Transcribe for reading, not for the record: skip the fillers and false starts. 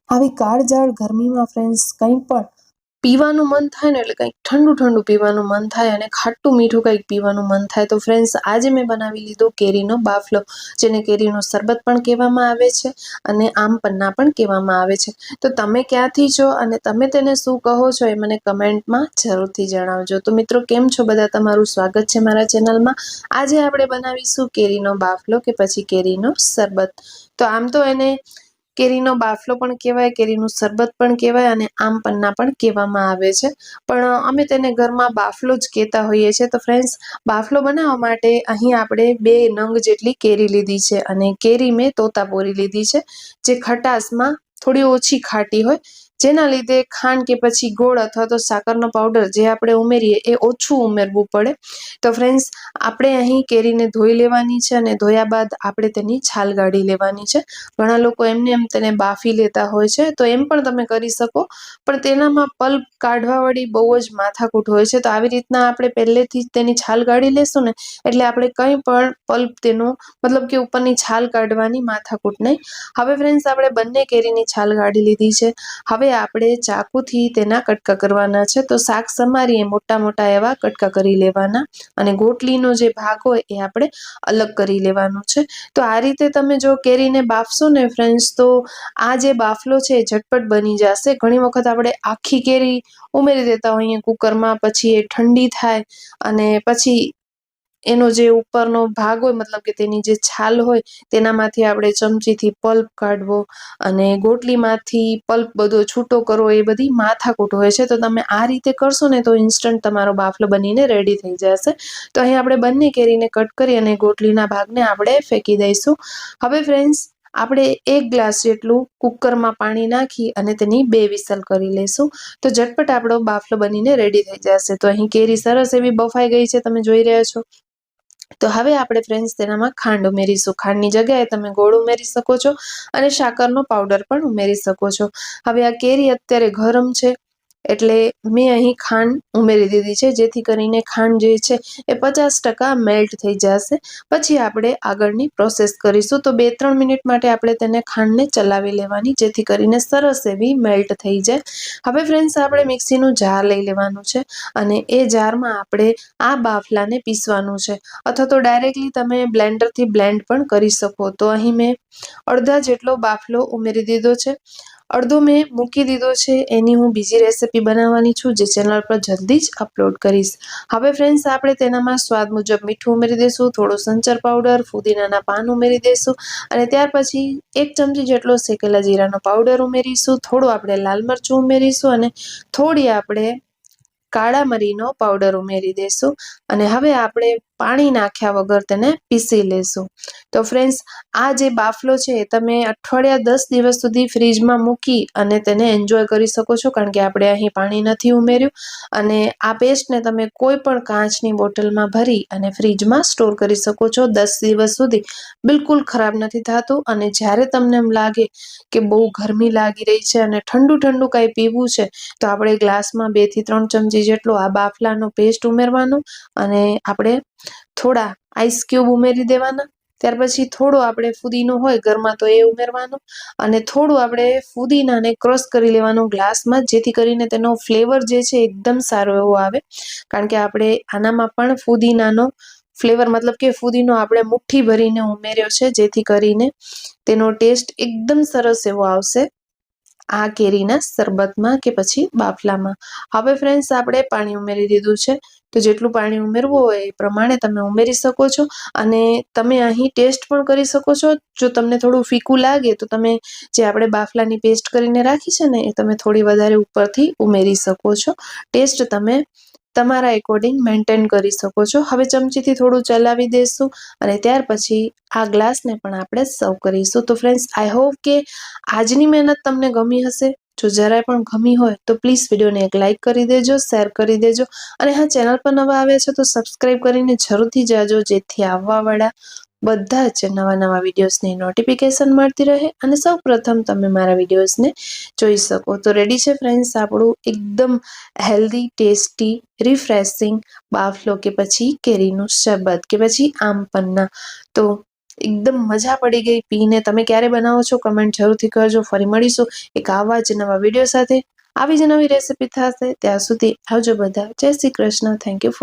આવી કાળઝાળ ગરમીમાં ફ્રેન્ડ્સ કંઈ પણ પીવાનું મન થાય ને એટલે કંઈક ઠંડુ ઠંડુ પીવાનું મન થાય અને ખાટું મીઠું કંઈક પીવાનું મન થાય. તો ફ્રેન્ડ્સ આજે મેં બનાવી લીધો કેરીનો બાફલો, જેને કેરીનો શરબત પણ કહેવામાં આવે છે અને આમ પન્ના પણ કહેવામાં આવે છે. તો તમે ક્યાંથી છો અને તમે તેને શું કહો છો એ મને કમેન્ટમાં જરૂરથી જણાવજો. તો મિત્રો, કેમ છો બધા? તમારું સ્વાગત છે મારા ચેનલમાં. આજે આપણે બનાવીશું કેરીનો બાફલો કે પછી કેરીનો શરબત. તો આમ તો એને કેરીનો બાફલો પણ કહેવાય, કેરીનું શરબત પણ કહેવાય અને આમ પન્ના પણ કહેવામાં આવે છે, પણ અમે તેને ઘરમાં બાફલો જ કહેતા હોઈએ છીએ. તો ફ્રેન્ડ્સ, બાફલો બનાવવા માટે અહીં આપણે 2 નંગ જેટલી કેરી લીધી છે અને કેરી મેં તોતાપુરી લીધી છે, જે ખટાશમાં થોડી ઓછી ખાટી હોય, જેના લીધે ખાંડ કે પછી ગોળ અથવા તો સાકરનો પાવડર જે આપણે ઉમેરીએ એ ઓછું ઉમેરવું પડે. તો ફ્રેન્ડ્સ, આપણે અહીં કેરીને ધોઈ લેવાની છે અને ધોયા બાદ આપણે તેની છાલ કાઢી લેવાની છે. ઘણા લોકો એમને એમ તેને બાફી લેતા હોય છે, તો એમ પણ તમે કરી શકો, પણ તેનામાં પલ્પ કાઢવાવાળી બહુ જ માથાકૂટ હોય છે. તો આવી રીતના આપણે પહેલેથી જ તેની છાલ કાઢી લેશું ને એટલે આપણે કંઈ પણ પલ્પ તેનો મતલબ કે ઉપરની છાલ કાઢવાની માથાકૂટ નહીં. હવે ફ્રેન્ડ્સ, આપણે બંને કેરીની છાલ કાઢી લીધી છે. હવે આપણે ચાકુથી તેના કટકા કરવાના છે. તો શાક સમારીએ મોટા મોટા એવા કટકા કરી લેવાના અને ગોટલીનો જે ભાગ હોય એ આપણે અલગ કરી લેવાનો છે. તો આ રીતે તમે જો કેરીને બાફશો ને ફ્રેન્ડ્સ, તો આ જે બાફલો છે એ ઝટપટ બની જશે. ઘણી વખત આપણે આખી કેરી ઉમેરી દેતા હોઈએ કુકરમાં, પછી એ ઠંડી થાય અને પછી એનો જે ઉપરનો ભાગ હોય, મતલબ કે તેની જે છાલ હોય, તેનામાંથી આપણે ચમચીથી પલ્પ કાઢવો અને ગોટલીમાંથી પલ્પ બધો છૂટો કરવો, એ બધી માથાકૂટ હોય છે. તો તમે આ રીતે કરશો ને તો ઇન્સ્ટન્ટ તમારો બાફલો બનીને રેડી થઈ જશે. તો અહીં આપણે બંને કેરીને કટ કરી અને ગોટલીના ભાગને આપણે ફેંકી દઈશું. હવે ફ્રેન્ડ્સ, આપણે 1 ગ્લાસ જેટલું કુકરમાં પાણી નાખી અને તેની 2 વિસલ કરી લઈશું. તો ઝટપટ આપણો બાફલો બનીને રેડી થઈ જશે. તો અહીં કેરી સરસ એવી બફાઈ ગઈ છે, તમે જોઈ રહ્યા છો. તો હવે આપણે ફ્રેન્ડ્સ તેનામાં ખાંડ ઉમેરીશું. ખાંડની જગ્યાએ તમે ગોળ ઉમેરી શકો છો અને સાકરનો પાવડર પણ ઉમેરી શકો છો. હવે આ કેરી અત્યારે ગરમ છે એટલે મેં અહીં ખાંડ ઉમેરી દીધી છે, જેથી કરીને ખાંડ જે છે એ 50% મેલ્ટ થઈ જશે. પછી આપણે આગળની પ્રોસેસ કરીશું. તો 2-3 મિનિટ માટે આપણે તેને ખાંડને ચલાવી લેવાની, જેથી કરીને સરસ એવી મેલ્ટ થઈ જાય. હવે ફ્રેન્ડ્સ, આપણે મિક્સીનું જાર લઈ લેવાનું છે અને એ જારમાં આપણે આ બાફલાને પીસવાનું છે, અથવા તો ડાયરેક્ટલી તમે બ્લેન્ડરથી બ્લેન્ડ પણ કરી શકો. તો અહીં મેં અડધા જેટલો બાફલો ઉમેરી દીધો છે. અડધો મેં મૂકી દીધો છે, એની હું બીજી રેસીપી બનાવવાની છું, જે ચેનલ પર જલ્દી જ અપલોડ કરીશ. હવે ફ્રેન્ડ્સ, આપણે તેનામાં સ્વાદ મુજબ મીઠું ઉમેરી દઈશું, થોડો સંચર પાવડર, ફુદીનાના પાન ઉમેરી દઈશું અને ત્યાર પછી 1 ચમચી જેટલો શેકેલા જીરાનો પાવડર ઉમેરીશું. થોડું આપણે લાલ મરચું ઉમેરીશું અને થોડી આપણે કાળા મરીનો પાવડર ઉમેરી દઈશું અને હવે આપણે પાણી નાખ્યા વગર તેને પીસી લેશું. તો ફ્રેન્ડ્સ, આ જે બાફલો છે તમે અઠવાડિયા 10 દિવસ સુધી ફ્રીજમાં મૂકી અને તેને એન્જોય કરી શકો છો, કારણ કે આપણે અહીં પાણી નથી ઉમેર્યું. અને આ પેસ્ટને તમે કોઈ પણ કાચની બોટલમાં ભરી અને ફ્રીજમાં સ્ટોર કરી શકો છો 10 દિવસ સુધી. બિલકુલ ખરાબ નથી થતું. અને જ્યારે તમને એમ લાગે કે બહુ ગરમી લાગી રહી છે અને ઠંડુ ઠંડુ કાંઈ પીવું છે, તો આપણે ગ્લાસમાં 2 થી 3 ચમચી જેટલો આ બાફલાનો પેસ્ટ ઉમેરવાનો અને આપણે થોડા આઈસ ક્યુબ ઉમેરી દેવાના. ત્યાર પછી થોડો આપણે ફુદીનો હોય ઘરમાં તો એ ઉમેરવાનો અને થોડું આપણે ફુદીનાને ક્રશ કરી લેવાનું ગ્લાસમાં, જેથી કરીને તેનો ફ્લેવર જે છે એકદમ સારો એવો આવે. કારણ કે આપણે આનામાં પણ ફુદીનાનો ફ્લેવર, મતલબ કે ફુદીનો આપણે મુઠ્ઠી ભરીને ઉમેર્યો છે, જેથી કરીને તેનો ટેસ્ટ એકદમ સરસ એવો આવશે આ કેરીના શરબતમાં કે પછી બાફલામાં. હવે ફ્રેન્ડ્સ, આપણે પાણી ઉમેરી દીધું છે. તો જેટલું પાણી ઉમેરવું હોય એ પ્રમાણે તમે ઉમેરી શકો છો અને તમે અહીં ટેસ્ટ પણ કરી શકો છો. જો તમને થોડું ફીકું લાગે તો તમે જે આપણે બાફલાની પેસ્ટ કરીને રાખી છે ને એ તમે થોડી વધારે ઉપરથી ઉમેરી શકો છો. ટેસ્ટ તમે તમારા એકોર્ડિંગ મેન્ટેન કરી શકો છો. હવે ચમચીથી થોડું ચલાવી દેશું અને ત્યાર પછી આ ગ્લાસને પણ આપણે સર્વ કરીશું. તો ફ્રેન્ડ્સ, આઈ હોપ કે આજની મહેનત તમને ગમી હશે. જો જરાય પણ ગમી હોય તો પ્લીઝ વિડીયોને એક લાઇક કરી દેજો, શેર કરી દેજો અને હા, ચેનલ પર નવા આવ્યા છો તો સબસ્ક્રાઇબ કરીને જરૂરથી જાજો, જેથી આવવાવાળા બધા જ નવા વિડીયોઝની નોટિફિકેશન મળતી રહે અને સૌ પ્રથમ તમે મારા વિડીયોઝને જોઈ શકો. તો રેડી છે ફ્રેન્ડ્સ આપણું એકદમ હેલ્ધી, ટેસ્ટી, રિફ્રેશિંગ બાફલો કે પછી કેરીનું શરબત કે પછી આમ પન્ના. તો એકદમ મજા પડી ગઈ પીને. તમે ક્યારે બનાવો છો કમેન્ટ જરૂરથી કરજો. ફરી મળીશું એક આવા જ નવા વિડીયો સાથે, આવી જ નવી રેસીપી થશે. ત્યાં સુધી આવજો બધા. જય Shri Krishna. Thank you for